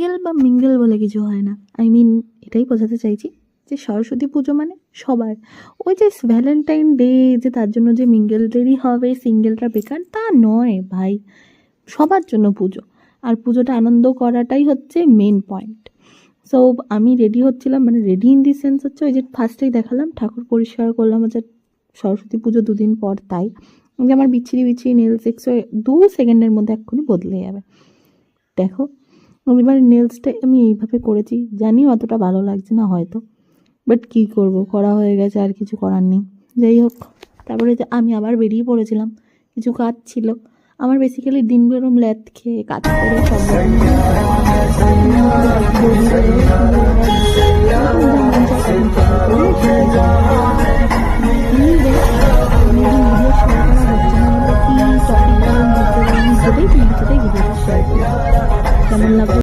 Single বা mingle বলে কিছু হয় না। আই মিন এটাই বোঝাতে চাইছি যে সরস্বতী পুজো মানে সবার। ওই যে ভ্যালেন্টাইন ডে যে তার জন্য যে মিঙ্গেলদেরই হবে, সিঙ্গেলটা বেকার, তা নয় ভাই। সবার জন্য পুজো, আর পুজোটা আনন্দ করাটাই হচ্ছে মেন পয়েন্ট। সো আমি রেডি হচ্ছিলাম, মানে রেডি ইন দি সেন্স হচ্ছে ওই যে ফার্স্টেই দেখালাম ঠাকুর পরিষ্কার করলাম, হচ্ছে সরস্বতী পুজো 2 দিন পর। তাই যে আমার বিচ্ছিরি বিচ্ছিরি নেলস 2 সেকেন্ডের মধ্যে এক্ষুনি বদলে যাবে। দেখো এবার নেলসটা আমি এইভাবে করেছি, জানি অতটা ভালো লাগছে না হয়তো, বাট কী করব, করা হয়ে গেছে, আর কিছু করার নেই। যাই হোক, তারপরে যে আমি আবার বেরিয়ে পড়েছিলাম, কিছু কাজ ছিল আমার। বেসিক্যালি দিনগুলো এরকম ল্যাদ খেয়ে কাজ করে সব রকম